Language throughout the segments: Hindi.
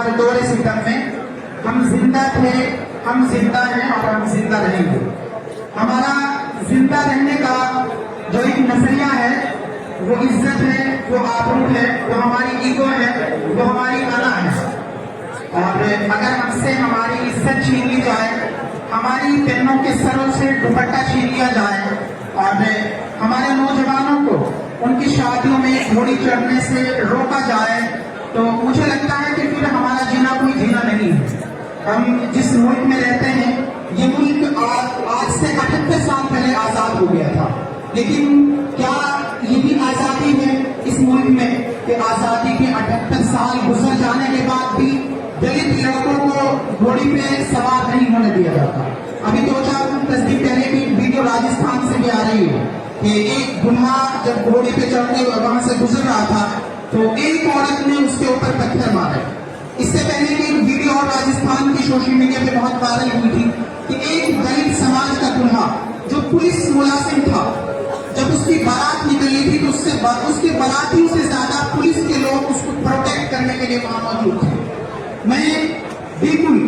हर दौर सितम में हम जिंदा थे, हम जिंदा हैं और हम जिंदा रहेंगे। हमारा जिंदा रहने का जो एक नजरिया है वो इज्जत है, वो आबरू है, वो हमारी ईगो है, वो हमारी अना है। और अगर हमसे हमारी इज्जत छीन ली जाए, हमारी बहनों के सरों से दुपट्टा छीन लिया जाए और हमारे नौजवानों को उनकी शादियों में घोड़ी चढ़ने से रोका जाए, तो मुझे लगता है कि फिर हमारा जीना कोई जीना नहीं है। हम जिस मुल्क में रहते हैं, ये मुल्क आज से 78 साल पहले आजाद हो गया था, लेकिन क्या ये भी आजादी है इस मुल्क में कि आजादी के 78 साल गुजर जाने के बाद भी दलित लड़कों को घोड़ी पे सवार नहीं होने दिया जाता। अभी 2-4 दिन पहले की वीडियो राजस्थान से भी आ रही है कि एक दूल्हा जब घोड़ी पे चढ़ते वहां से गुजर रहा था तो एक औरत ने उसके ऊपर पत्थर मारे। इससे पहले की एक वीडियो और राजस्थान की सोशल मीडिया पे बहुत वायरल हुई थी कि एक दलित समाज का दूल्हा जो पुलिस मुलाजिम था, जब उसकी बारात निकली थी तो उसके बारातियों से ज्यादा पुलिस के लोग उसको प्रोटेक्ट करने के लिए वहां मौजूद थे। मैं बिल्कुल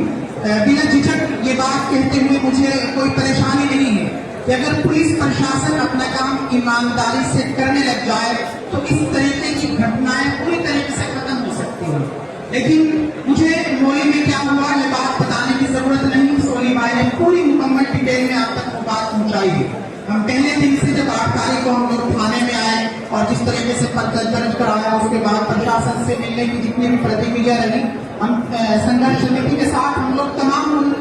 बिना झिझक ये बात कहते हुए मुझे कोई परेशानी नहीं है कि अगर पुलिस प्रशासन अपना काम ईमानदारी से करने लग जाए तो इस तरीके की घटनाएं पूरी तरीके से खत्म हो सकती हैं। लेकिन मुझे मोली में क्या हुआ ये बात बताने की जरूरत नहीं। सोनी भाई ने पूरी मुकम्मल डिटेल में आप तक वो बात पहुंचाई है। हम पहले दिन से जब 8 तारीख को हम लोग थाने में आए और जिस तरीके से पर्चा दर्ज कराया, उसके बाद प्रशासन से मिलने की जितनी भी प्रतिक्रिया रही, हम संघर्ष समिति के साथ हम लोग तमाम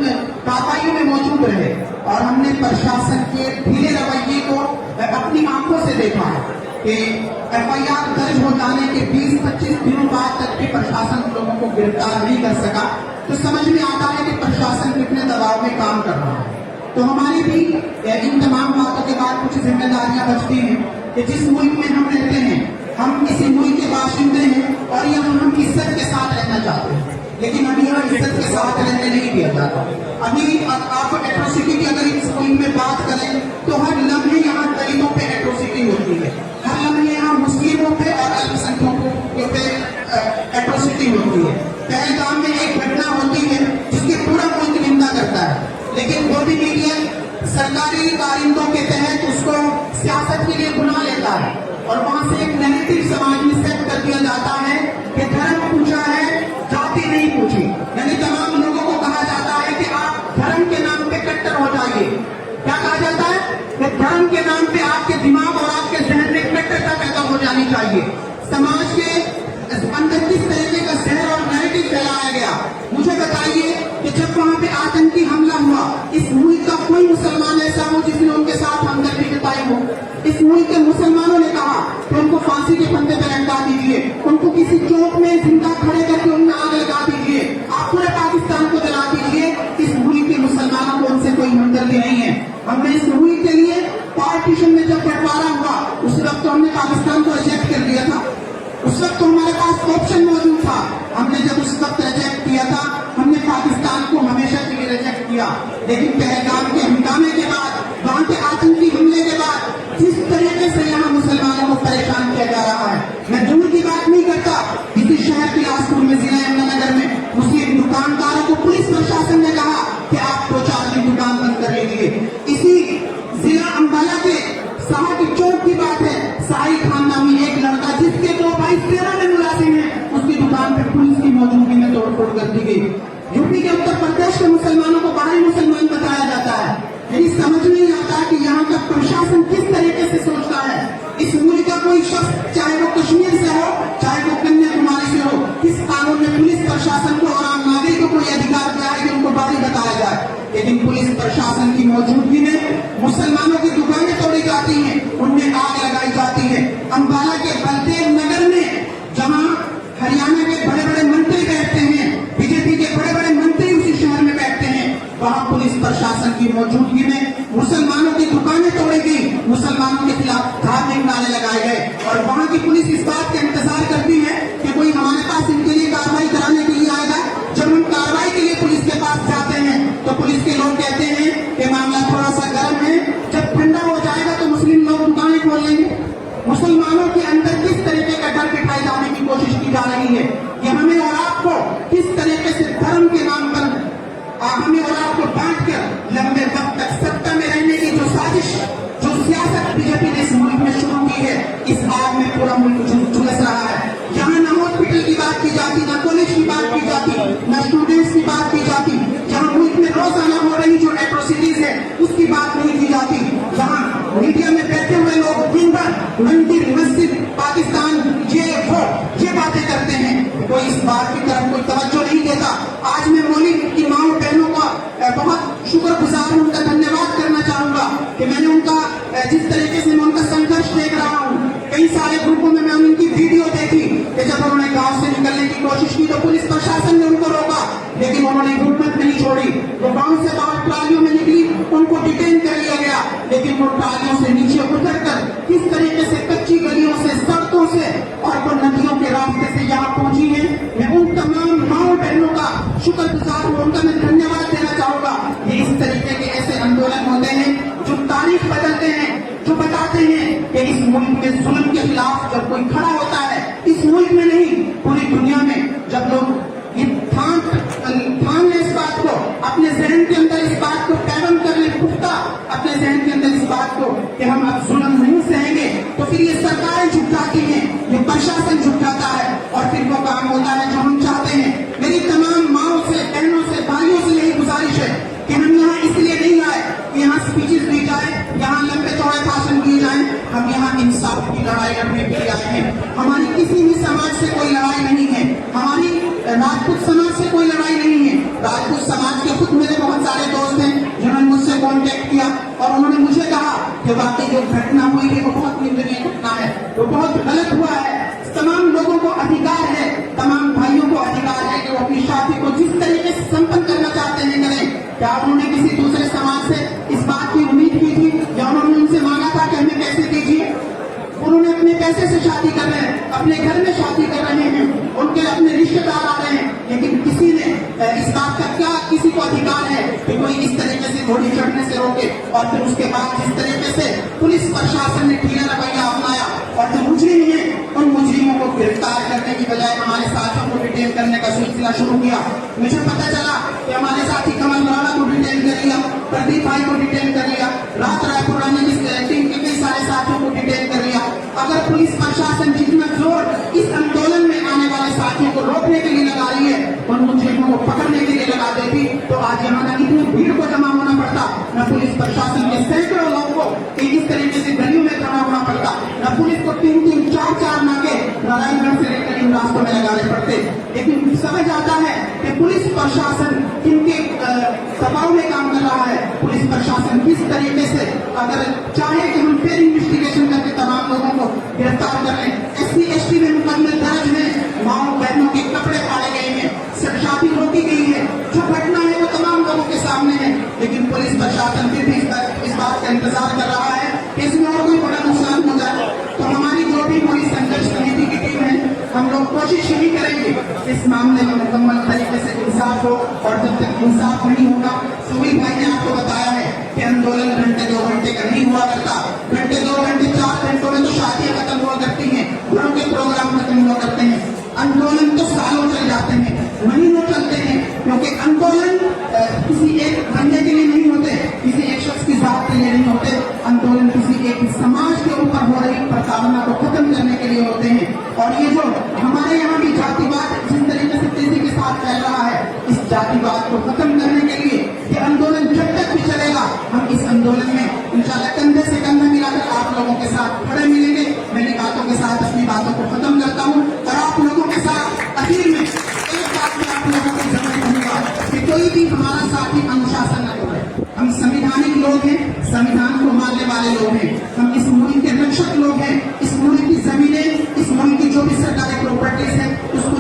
कार्रवाइयों में मौजूद रहे और हमने प्रशासन के ढीले रवैये को अपनी आंखों से देखा है कि FIR दर्ज हो जाने के 20-25 दिनों बाद तक भी प्रशासन लोगों को गिरफ्तार नहीं कर सका, तो समझ में आता है कि प्रशासन कितने दबाव में काम कर रहा है। तो हमारी भी इन तमाम बातों के बाद कुछ जिम्मेदारियां बचती हैं कि जिस मुल्क में हम रहते हैं, हम इसी मुल्क के बाशिंदे हैं और यहाँ हम इज्जत के साथ रहना चाहते हैं, लेकिन हम यहाँ इज्जत के साथ रहने नहीं दिया जाता। अभी आप एट्रोसिटी की अगर इस मुल्क में बात करें तो हर लम्हे यहाँ दलितों पे एट्रोसिटी होती है, हर लम्हे यहाँ मुस्लिमों पे और अल्पसंख्यकों पे एट्रोसिटी होती है। पहलगाम में एक घटना होती है जिसकी पूरा मुल्क निंदा करता है, लेकिन वो भी मीडिया सरकारी कारिंदों के तहत उसको सियासत के लिए बुला लेता है और वहां से एक नैरेटिव समाज में सेट कर दिया जाता है कि धर्म पूछा है, जाति नहीं पूछी। यानी तमाम लोगों को कहा जाता है कि आप धर्म के नाम पे कट्टर हो जाइए। क्या कहा जाता है कि धर्म के नाम पे आपके दिमाग और आपके जहन में कट्टरता पैदा हो जानी चाहिए। समाज के अंदर किस तरीके का जहर और नैरेटिव फैलाया गया, मुझे बताइए कि जब वहां पे आतंकी हमला हुआ, इस मुल्क का कोई मुसलमान ऐसा हो जिसने उनके साथ हमदर्दी जताई हो? इस मुल्क के मुसलमानों ने कहा कि उनको फांसी के फंदे पर लटका दीजिए, उनको किसी चौक में जिंदा खड़े करके उनमें आग लगा दीजिए, आप पूरे पाकिस्तान को जला दीजिए। इस मुल्क के मुसलमानों को उनसे कोई हमदर्दी नहीं है। हमने इस मुल्क के लिए पार्टीशन में जब बंटवारा हुआ उस वक्त तो हमने पाकिस्तान को रिजेक्ट कर दिया था, उस वक्त तो हमारे पास ऑप्शन मौजूद था। हमने जब उस वक्त रिजेक्ट किया था, हमने पाकिस्तान को हमेशा के लिए रिजेक्ट किया। लेकिन पहलगाम के हंगामे के बाद, वहां के आतंकी हमले के बाद जिस तरीके से यहाँ मुसलमानों को परेशान किया जा रहा है, मैं दूर की बात नहीं करता, इसी शहर बिलासपुर में जिला यमुनानगर में मुस्लिम दुकानदारों को पुलिस प्रशासन ने कहा कि आप 2-4 दिन दुकान बंद कर लीजिए। इसी जिला अंबाला के शाह की चौक की बात है, साहिल खान नामी एक लड़का जिसके 2 भाई 13 में मुलाजिम है, उसकी दुकान पर पुलिस की मौजूदगी में तोड़फोड़ कर दी गई। यूपी के उत्तर प्रदेश के मुसलमानों को बाहरी मुसलमान बताया जाता है। यही समझ नहीं आता कि यहाँ का प्रशासन किस तरीके से सोचता है। इस मुल्क का कोई शख्स, चाहे वो कश्मीर से हो, चाहे वो कन्याकुमारी से हो, किस कानून में पुलिस प्रशासन को और आम नागरिकों को यह अधिकार दिया है कि उनको बाहरी बताया जाए? लेकिन पुलिस प्रशासन की मौजूदगी में मुसलमानों की दुकानें तोड़ी जाती हैं, उनमें आग लगाई जाती है। अंबाला के बलदेव नगर में जहाँ हरियाणा के बड़े बड़े मंत्री बैठते हैं, बीजेपी के बड़े बड़े मंत्री उसी शहर में बैठते हैं, वहां पुलिस प्रशासन की मौजूदगी में मुसलमानों की दुकानें तोड़ी गई, मुसलमानों के खिलाफ धार्मिक नारे लगाए गए और वहां की पुलिस इस बात का इंतजार करती है कि कोई हमारे पास इनके लिए कार्रवाई कराने के लिए आएगा। जब हम कार्रवाई के लिए पुलिस के पास जाते हैं तो पुलिस के लोग कहते हैं कि मामला थोड़ा सा गर्म है, जब ठंडा हो जाएगा तो मुस्लिम लोग दुकानें खोल लेंगे। मुसलमानों के अंदर किस तरीके का डर बिठाए जाने की कोशिश की जा रही है कि हमें और आपको किस तरह हॉस्पिटल की बात की जाती, न कॉलेज की बात की जाती, न स्टूडेंट्स की बात की जाती। जहाँ मुल्क में रोजाना हो रही जो एट्रोसिटीज है उसकी बात नहीं की जाती। जहाँ मीडिया में बैठे हुए लोग दिन भर मंदिर मस्जिद पाकिस्तान ये बातें करते हैं, कोई इस बात की तरफ कोई तवज्जो नहीं देता। आज मैं मौलिक की माँ बहनों का बहुत शुक्रगुजार हूँ, उनका धन्यवाद करना चाहूंगा कि मैंने उनका जिस तरीके से मैं उनका संघर्ष देख रहा हूँ। कई सारे ग्रुपों में मैं उनकी वीडियो देखी कि जब उन्होंने गांव से निकलने की कोशिश की तो पुलिस प्रशासन ने उनको रोका, लेकिन उन्होंने हिम्मत नहीं छोड़ी। वो गांव से बाहर ट्रालियों में निकली, उनको डिटेन कर लिया गया, लेकिन वो ट्रालियों से नीचे उतरकर किस तरीके से कच्ची गलियों से, सड़कों से और वो नदियों के रास्ते से यहाँ पहुंची है। मैं उन तमाम माओ बहनों का शुक्रगुजार हूँ, उनका मैं धन्यवाद देना चाहूंगा। ये इस तरीके के ऐसे आंदोलन होते हैं जो तारीख बदलते हैं, जो बताते हैं कि इस मुल्क में जुल्म के खिलाफ जब कोई खड़ा होता है, इस मुल्क में नहीं पूरी दुनिया में जब लोग ये ठान ले इस बात को, अपने जहन के अंदर इस बात को पैरम कर ले, पुख्ता अपने जहन के अंदर इस बात को कि हम अब जुल्म नहीं सहेंगे, तो फिर ये सरकारें झुकलाती हैं, ये प्रशासन झुकलाता है और फिर वो काम होता है जो हम चाहते हैं। मेरी तमाम माओं से, बहनों से, भाइयों से यही गुजारिश है कि हम यहाँ इसलिए नहीं आए कि यहाँ स्पीचेस दी जाए, यहाँ लंबे चौड़े भाषण दिए जाए। हम यहाँ इंसाफ की लड़ाई लड़ने के लिए आए हैं। हमारी किसी भी समाज से कोई लड़ाई नहीं है, हमारी राजपूत समाज से कोई लड़ाई नहीं है। राजपूत समाज के खुद मेरे बहुत सारे दोस्त हैं जिन्होंने मुझसे कॉन्टेक्ट किया और उन्होंने मुझे कहा कि वाकई जो घटना हुई है वो बहुत निंदनीय घटना है, वो बहुत गलत हुआ है। तमाम लोगों को अधिकार है, तमाम भाइयों को अधिकार है कि वो अपनी शादी को जिस तरीके से संपन्न करना चाहते हैं करें। क्या उन्होंने किसी दूसरे समाज से इस बात की उम्मीद की थी या उन्होंने उनसे मांगा था कि हमें पैसे दीजिए? उन्होंने अपने पैसे से शादी कर रहे हैं, अपने घर में शादी कर रहे हैं, उनके अपने रिश्तेदार आ रहे हैं, लेकिन किसी ने इस बात का क्या किसी को अधिकार है कि कोई इस तरीके से घोड़ी चढ़ने से रोके? और फिर उसके बाद जिस तरीके से पुलिस प्रशासन ने ढीला रवैया अपनाया और जो मुजरिम है उन मुजरिमों को गिरफ्तार करने की बजाय हमारे साथियों को डिटेन करने का सिलसिला शुरू किया। मुझे पता चला कि हमारे साथी कमल राणा को डिटेन कर लिया, प्रदीप भाई को डिटेन कर लिया, रात रायपुर रानी टीम के कई सारे साथियों को डिटेन कर लिया। अगर पुलिस प्रशासन जितना जोर इस आंदोलन में आने वाले साथियों को रोकने के लिए लगा रही है, उन मुजरिमों को पकड़ने के लिए लगा देती तो आज यहाँ न इतनी भीड़ को जमा होना पड़ता, न पुलिस प्रशासन के सैकड़ों लोगों को इस तरीके से गलियों में खड़ा होना पड़ता, न पुलिस को 3-3, 4-4 नाके नारायणगढ़ से लेकर इन रास्तों में लगाने पड़ते। लेकिन समझ आता है कि पुलिस प्रशासन किनके दबाव में काम कर रहा है, पुलिस प्रशासन किस तरीके से अगर चाहे कि हम फिर इन्वेस्टिगेशन करके तमाम लोगों को गिरफ्तार कर लें। SC/ST में मुकदमे दर्ज है, माओ बहनों के कपड़े फाड़े गए हैं, शादी रोकी गई है, जो घटना है वो तमाम लोगों के सामने है, लेकिन पुलिस प्रशासन फिर भी इस बात का इंतजार कर रहा है कि इसमें और कोई बड़ा नुकसान हो जाए। तो हमारी जो भी पूरी संघर्ष समिति की टीम है, हम लोग कोशिश यही करेंगे इस मामले में मुकम्मल तरीके से इंसाफ हो और जब तक इंसाफ नहीं होगा, सुनील भाई ने आपको बताया है कि आंदोलन घंटे 2 घंटे का नहीं हुआ करता, घंटे 2 घंटे 4 घंटों में तो शादियां खत्म हुआ करती हैं, घरों के प्रोग्राम खत्म हुआ करते हैं। आंदोलन तो सालों चल जाते हैं, महीनों चलते हैं, क्योंकि आंदोलन किसी एक बंदे के लिए नहीं होते, किसी एक शख्स की जात के लिए नहीं होते। आंदोलन किसी एक समाज के ऊपर हो रही प्रताड़ना को खत्म करने के लिए होते हैं। और ये जो हमारे यहाँ भी जातिवाद जिस तरीके से तेजी के साथ फैल रहा है, इस जातिवाद को खत्म करने के लिए ये आंदोलन जब तक भी चलेगा, हम इस आंदोलन में इंशाल्लाह कंधे से कंधा मिलाकर आप लोगों के साथ खड़े मिलेंगे। मेरी बातों के साथ अपनी बातों को खत्म करता हूँ और आप लोगों के साथ आखिर में एक बात में आप लोगों को जरूर कहूंगा कि कोई भी हमारा साथी अनुशासन न करे। हम संविधानिक लोग हैं, संविधान को मानने वाले लोग हैं, हम इस मुल्क के रक्षक लोग हैं। इस मुल्क की जमीनें, इस मुल्क की जो भी सरकारी प्रॉपर्टीज है, उसको